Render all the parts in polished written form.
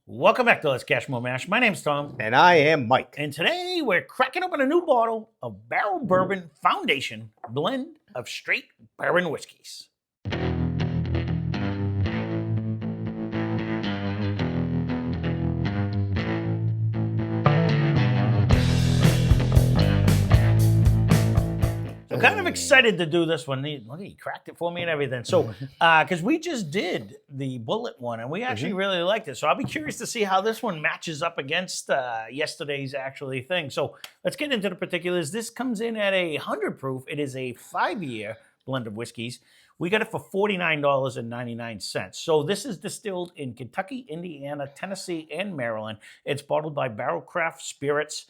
Welcome back to Lesscashmoremash. My name's Tom, And I am Mike. and today we're cracking open a new bottle of Barrell Bourbon Foundation blend of straight bourbon whiskeys. I'm kind of excited to do this one. Look, he cracked it for me and everything. So, because we just did the bullet one, and we actually really liked it. So I'll be curious to see how this one matches up against yesterday's actually thing. So let's get into the particulars. This comes in at 100 proof. It is a 5-year blend of whiskeys. We got it for $49.99. So this is distilled in Kentucky, Indiana, Tennessee, and Maryland. It's bottled by Barrel Craft Spirits.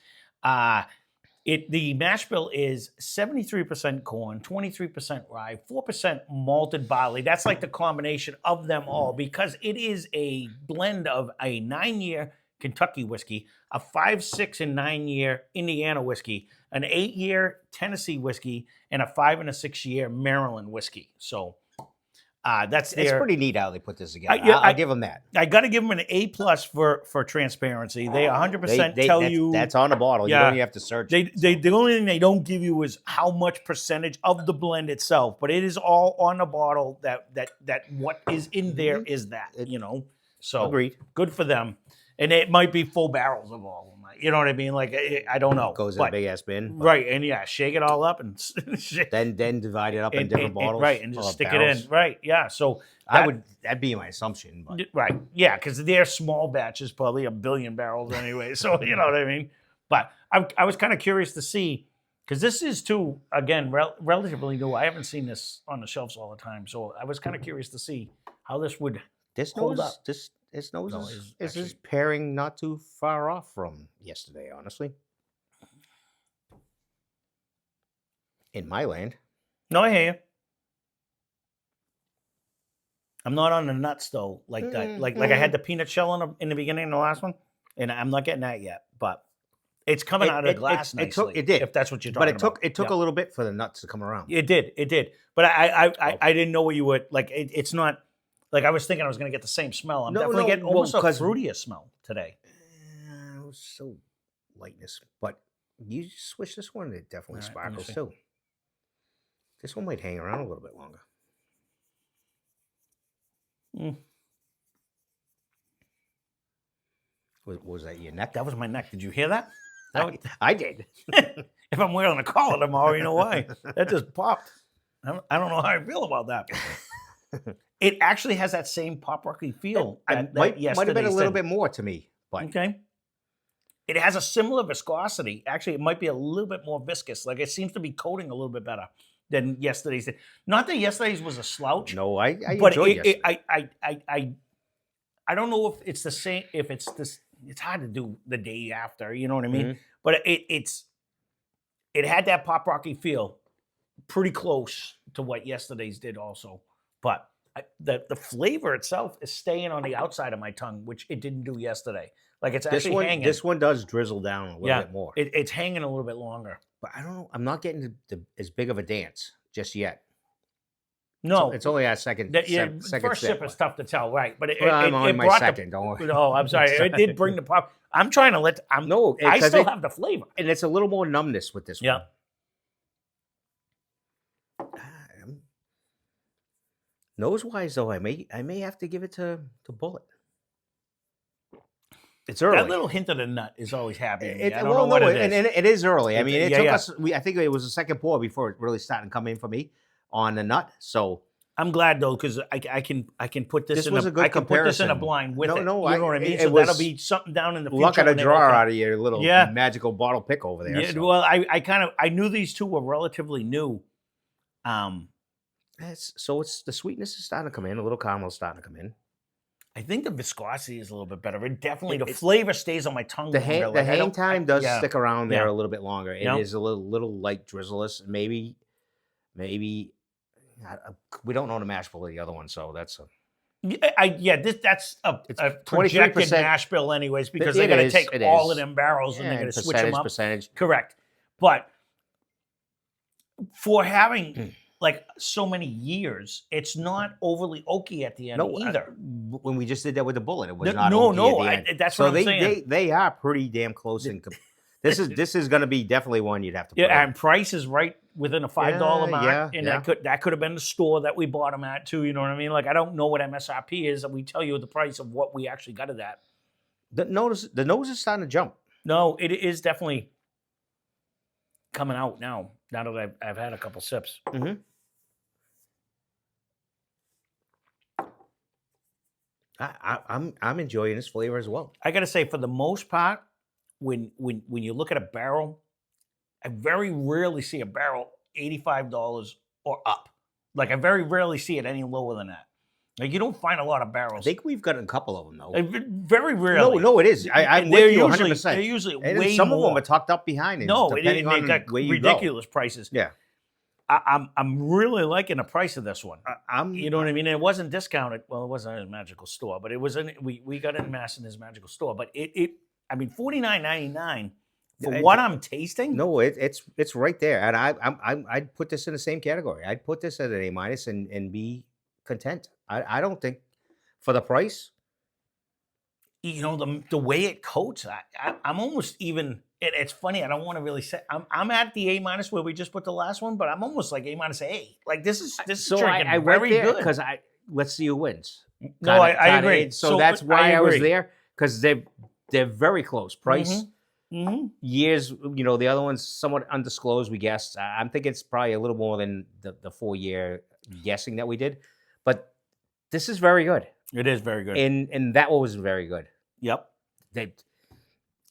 The mash bill is 73% corn, 23% rye, 4% malted barley. That's like the combination of them all because it is a blend of a 9-year Kentucky whiskey, a 5, 6, and 9-year Indiana whiskey, an 8-year Tennessee whiskey, and a 5 and a 6-year Maryland whiskey. So it's pretty neat how they put this together. I'll give them that. I got to give them an A+ for transparency. They 100% tell you that's on the bottle. Yeah, you don't even have to search. The only thing they don't give you is how much percentage of the blend itself, but it is all on the bottle. That what is in there is that, So Agreed. Good for them, and it might be full barrels of all of them. You know what I mean? Like I don't know. It goes in a big ass bin, right? And shake it all up and then divide it up in different bottles, right? And just stick barrels. it in, right? Yeah. So that'd be my assumption, but. Right. Yeah, because they're small batches, probably 1 billion barrels anyway. So you know what I mean. But I was kind of curious to see, because this is too, again, relatively new. I haven't seen this on the shelves all the time, so I was kind of curious to see how this would hold up. This nose is pairing not too far off from yesterday, honestly. In my land. No, I hear you. I'm not on the nuts though, like that. Like I had the peanut shell in the beginning of the last one, and I'm not getting that yet. But it's coming out of the glass nicely. It did, if that's what you're talking about. But it took a little bit for the nuts to come around. It did. But I didn't know what you would like. It's not like I was thinking I was going to get the same smell. I'm definitely getting almost a fruitier smell today. It was so lightness, but you switch this one, it definitely sparkles too. This one might hang around a little bit longer. Was that your neck? That was my neck. Did you hear that? I did. If I'm wearing a collar tomorrow, you know why? That just popped. I don't know how I feel about that. It actually has that same pop rocky feel. Might have been a little bit more to me, but okay. It has a similar viscosity. Actually, it might be a little bit more viscous. Like it seems to be coating a little bit better than yesterday's. Not that yesterday's was a slouch. No, I enjoyed yesterday. I don't know if it's the same. If it's this, it's hard to do the day after. You know what I mean? But it had that pop rocky feel, pretty close to what yesterday's did also. But the flavor itself is staying on the outside of my tongue, which it didn't do yesterday. Like it's actually hanging. This one does drizzle down a little bit more. It's hanging a little bit longer. But I don't know. I'm not getting as big of a dance just yet. No, it's only our second first sip is tough to tell, right? But I'm on my second. Don't worry. No, I'm sorry. It did bring the pop. I'm trying to let. I still have the flavor, and it's a little more numbness with this one. Nose wise, though, I may have to give it to Bullet. It's early. That little hint of the nut is always happy. I don't know what it is. And it is early. I mean, it took us. I think it was the second pour before it really started to come in for me on the nut. So I'm glad though, because I can put this. This was a good comparison. Put this in a blind with it. You know what I mean? So that'll be something down in the future. Luck of the draw out of your little magical bottle pick over there. Yeah. So. Well, I knew these two were relatively new. So it's the sweetness is starting to come in. A little caramel is starting to come in. I think the viscosity is a little bit better. It definitely the flavor stays on my tongue. The hang time does stick around there a little bit longer. It is a little light drizzleless. Maybe we don't know the mash bill of the other one, so that's that's a projected mash bill anyways, because they're going to take all of them barrels and they're going to switch them up. Percentage. Correct, but for having like so many years, it's not overly oaky at the end No, either. when we just did that with the bullet, it was No, not no, oaky no, at the end. that's so what I'm saying. they are pretty damn close. This is going to be definitely one you'd have to put Yeah, in. and price is right within a $5 mark, and yeah. that could have been the store that we bought them at too. You know what I mean? Like I don't know what MSRP is, and we tell you the price of what we actually got it at. The nose is starting to jump. No, it is definitely coming out now. Now that I've had a couple sips. Mm-hmm. I'm enjoying this flavor as well. I got to say, for the most part, when you look at a barrel, I very rarely see a barrel $85 or up. Like I very rarely see it any lower than that. Like you don't find a lot of barrels. I think we've got a couple of them though. Very rarely. No, it is. I'm they're with you usually 100%. they're usually And way some more. of them are tucked up behind it. No, depending they on got where you ridiculous prices. Yeah. I'm really liking the price of this one. I'm. You know what I mean? And it wasn't discounted. Well, it wasn't in a magical store, but it was in. We got it in mass in his magical store. But I mean, $49.99 for what I'm tasting. No, it's right there, and I'd put this in the same category. I'd put this at an A- and be content. I don't think for the price. You know the way it coats. I'm almost even. It's funny. I don't want to really say. I'm at the A- where we just put the last one, but I'm almost like A-A. Like this is So drinking I very went there good. because let's see who wins. No, I agree. So that's why I was agree. there because they're very close. Price, years. You know, the other one's somewhat undisclosed. We guessed. I'm thinking it's probably a little more than the 4-year guessing that we did, but this is very good. It is very good. And that one was very good. Yep. They.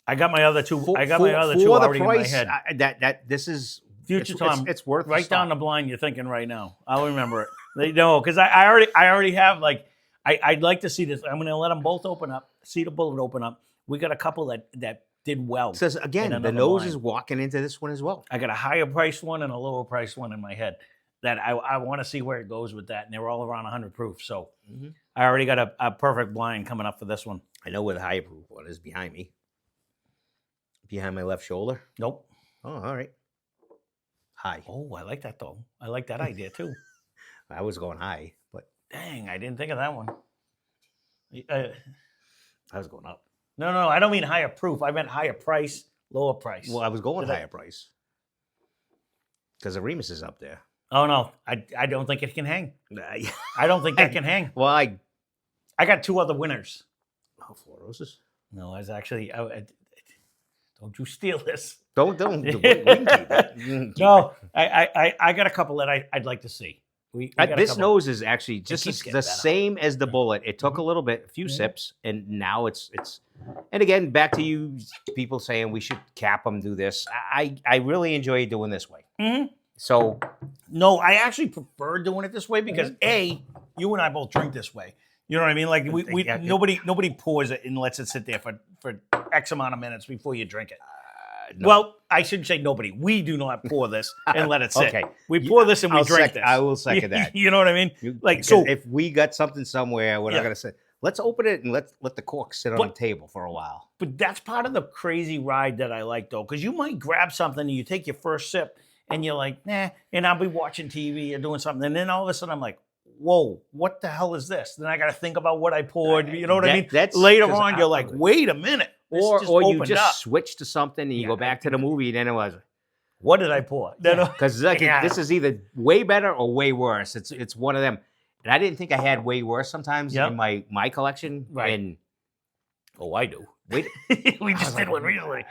I got my other two. I got my other two already price, in my head. That this is Future Tom. It's worth right down the blind. You're thinking right now. I'll remember it. They know because I already have like I'd like to see this. I'm going to let them both open up. See the bullet open up. We got a couple that did well. Says again, the nose is walking into this one as well. I got a higher priced one and a lower priced one in my head. That I want to see where it goes with that, and they're all around 100 proof. So I already got a perfect blind coming up for this one. I know where the higher proof one is behind me. Behind my left shoulder? Nope. Oh, all right. High. Oh, I like that though. I like that idea too. I was going high, but dang, I didn't think of that one. I was going up. No, I don't mean higher proof. I meant higher price, lower price. Well, I was going higher price because the Remus is up there. Oh no, I don't think it can hang. I don't think that can hang. Well, I got two other winners. Oh, Four Roses. No, I was actually. Don't you steal this? Don't. We can keep it. No, I got a couple that I'd like to see. This nose is actually just the better. same as the bullet. It took a little bit, a few sips, and now it's. And again, back to you people saying we should cap them, do this. I really enjoy doing this way. So, no, I actually prefer doing it this way because you and I both drink this way. You know what I mean? Like nobody pours it and lets it sit there for X amount of minutes before you drink it. No. Well, I shouldn't say nobody. We do not pour this and let it sit. Okay. We pour this and we drink this. I will second that. You know what I mean? So if we got something somewhere, we're not going to say, let's open it and let the cork sit on the table for a while. But that's part of the crazy ride that I like, though, because you might grab something and you take your first sip and you're like, nah, and I'll be watching TV or doing something. And then all of a sudden I'm like, whoa, what the hell is this? Then I got to think about what I poured. You know what I mean? Later on, you're like, wait a minute. Or you just switch to something and you go back to the movie and then it was, what did I pour? Because this is either way better or way worse. It's one of them. And I didn't think I had way worse sometimes in my collection. Right. And, I do. Wait, we just did one recently.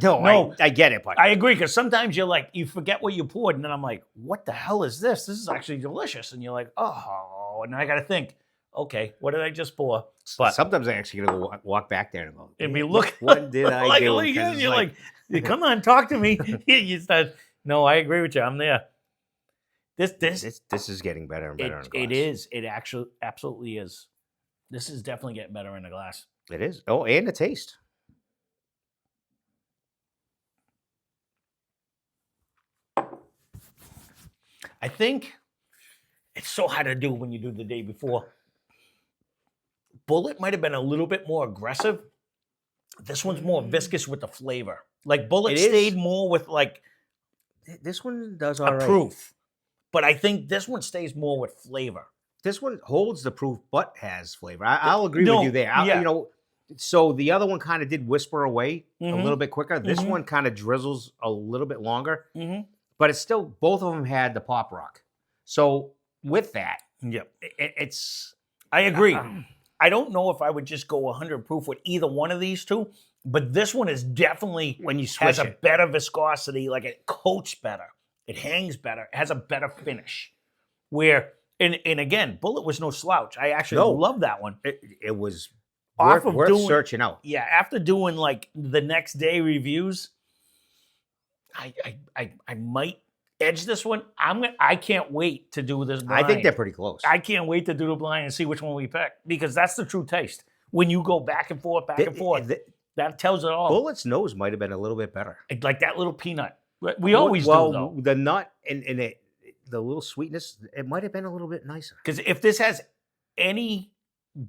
No, I get it, but I agree because sometimes you're like, you forget what you poured, and then I'm like, what the hell is this? This is actually delicious, and you're like, oh, and I got to think, okay, what did I just pour? But sometimes I actually gotta go walk back there and go, be look. What did I do? You're like, come on, talk to me. You start. No, I agree with you. I'm there. This is getting better and better. It is. It actually absolutely is. This is definitely getting better in the glass. It is. Oh, and the taste. I think it's so hard to do when you do the day before. Bullet might have been a little bit more aggressive. This one's more viscous with the flavor. Like Bullet stayed more with like this one does all right. Proof. but I think this one stays more with flavor. This one holds the proof, but has flavor. I'll agree No, with you there. yeah. You know, so the other one kind of did whisper away a Mhm. little bit quicker. This Mhm. one kind of drizzles a little bit longer, Mm-hmm. but it's still, both of them had the pop rock. So with that, Yep. it's. I agree. I don't know if I would just go 100 proof with either one of these two, but this one is definitely When you has switch a it. better viscosity, like it coats better, it hangs better, it has a better finish. Where and again, Bullet was no slouch. I actually No. love that one. It was Off worth, of doing- searching out. Yeah, after doing like the next day reviews, I might edge this one. I can't wait to do this blind. I think they're pretty close. I can't wait to do the blind and see which one we pick, because that's the true taste. When you go back and forth, that tells it all. Bullet's nose might have been a little bit better. Like that little peanut. We always do, though. The nut and the little sweetness, it might have been a little bit nicer. Because if this has any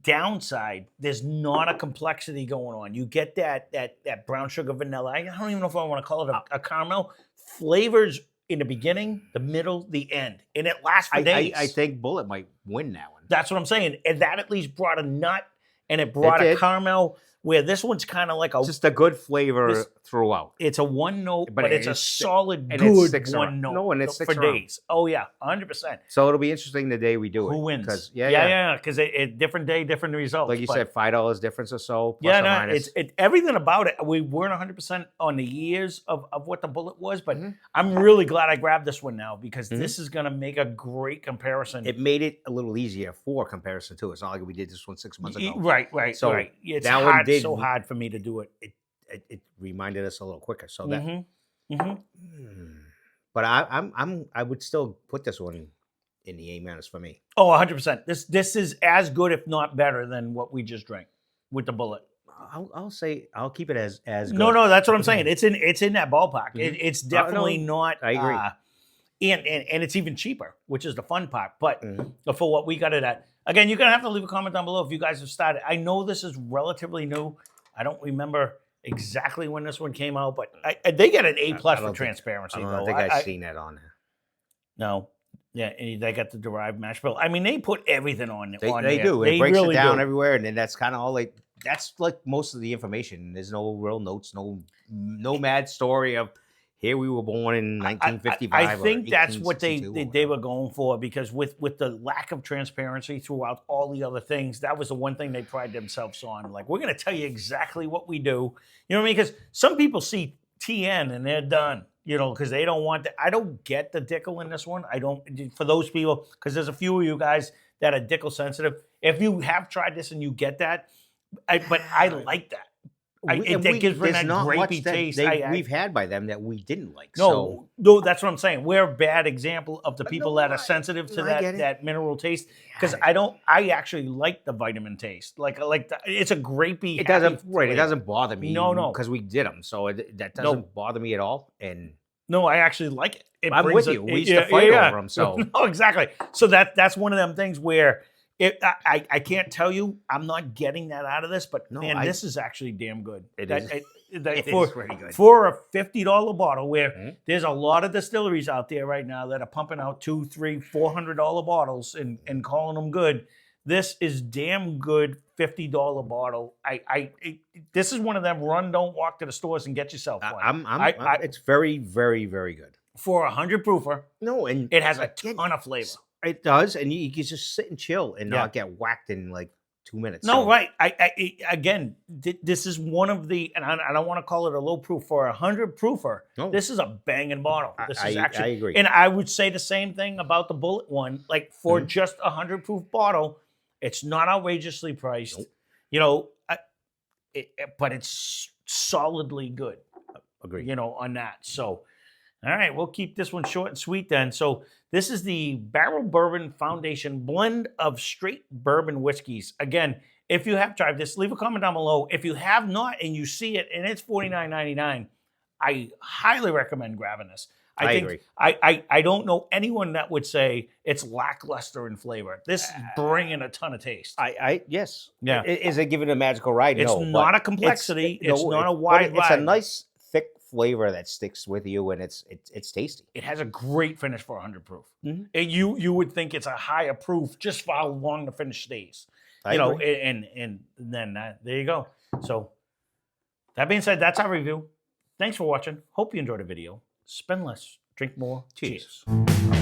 downside, there's not a complexity going on. You get that brown sugar vanilla. I don't even know if I want to call it a caramel. Flavors in the beginning, the middle, the end. And it lasts for days. I think Bullet might win that one. That's what I'm saying. And that at least brought a nut and it brought a did. caramel, where this one's kind of like a Just a good flavor throughout. it's a one note, but it's a it's- solid and it good sticks one around. note No, and it for sticks around. days. Oh yeah, 100%. So it'll be interesting the day we do it. Who wins? 'Cause- Yeah. Because it different day, different results. Like you but- said, $5 difference or so. Plus Yeah, or no, minus. it's everything about it. We weren't 100% on the years of what the Bullet was, but Mhm. I'm really glad I grabbed this one now, because Mhm. this is going to make a great comparison. It made it a little easier for comparison too. It's not like we did this one 6 months ago. Right. So right. It's that one hard, did- so hard for me to do it. It reminded us a little quicker. So that. Mhm. But I would still put this one in the A- for me. Oh, 100%. This is as good, if not better, than what we just drank with the Bullet. I'll say I'll keep it as good. No, that's what I'm saying. It's in that ballpark. It's no, definitely not. I agree. And it's even cheaper, which is the fun part. But Mhm. for what we got it at, again, you're gonna have to leave a comment down below if you guys have started. I know this is relatively new. I don't remember exactly when this one came out, but they get an A+ I for don't think- transparency. I though. don't think I've seen that on there. No. Yeah, and they got the derived mash bill. I mean, they put everything on. They there. do. It breaks really it down do. everywhere, and then that's kind of all. Like that's like most of the information. There's no real notes, no mad story of here we were born in 1955. I think that's what they 1862 or were going for, because with the lack of transparency throughout all the other things, that was the one thing they pride themselves on. Like, we're going to tell you exactly what we do. You know what I mean? Because some people see TN and they're done. You know, because they don't want that. I don't get the Dickel in this one. I don't, for those people, because there's a few of you guys that are Dickel sensitive. If you have tried this and you get that, but I like that. It gives me that grapey taste. We've had by them that we didn't like. No, that's what I'm saying. We're a bad example of the people that are sensitive to I get it. that mineral taste. Because I actually like the vitamin taste. It's a grapey. It doesn't happy right. It flavor. doesn't bother me. No. because we did them, so that doesn't bother me at all. And No, I actually like it. I'm with you. We used to fight over them. So no, exactly. So that's one of them things where I can't tell you I'm not getting that out of this, but No, man, this is actually damn good. It is. It It for, is pretty good. for a $50 bottle, where Mhm. there's a lot of distilleries out there right now that are pumping out $200, $300, $400 bottles and calling them good. This is damn good $50 bottle. This is one of them run, don't walk to the stores and get yourself one. It's very, very, very good. For 100 proofer, No, and it has a ton of flavor. It does, and you can just sit and chill and not get whacked in like 2 minutes. No, So, right. Again, this is one of the, and I don't want to call it a low proof, for 100 proofer. No. This is a banging bottle. This is actually, I agree. and I would say the same thing about the Bullet one. Like, for Mhm. just a 100 proof bottle, it's not outrageously priced. Nope. You know, but it's solidly good. Agree. You know, on that. So, all right, we'll keep this one short and sweet then. So this is the Barrell Bourbon Foundation blend of straight bourbon whiskeys. Again, if you have tried this, leave a comment down below. If you have not and you see it and it's $49.99, I highly recommend grabbing this. I think agree. I don't know anyone that would say it's lackluster in flavor. This is bringing a ton of taste. Yes. Yeah. Is it giving a magical ride? It's No, not but a complexity. it's It's not a but wide It's a ride. nice thick flavor that sticks with you, and it's tasty. It has a great finish for 100 proof. Mhm. And you would think it's a higher proof just for how long the finish stays. I You know, agree. and then there you go. So that being said, that's our review. Thanks for watching. Hope you enjoyed the video. Spend less, drink more. Cheers. Cheers.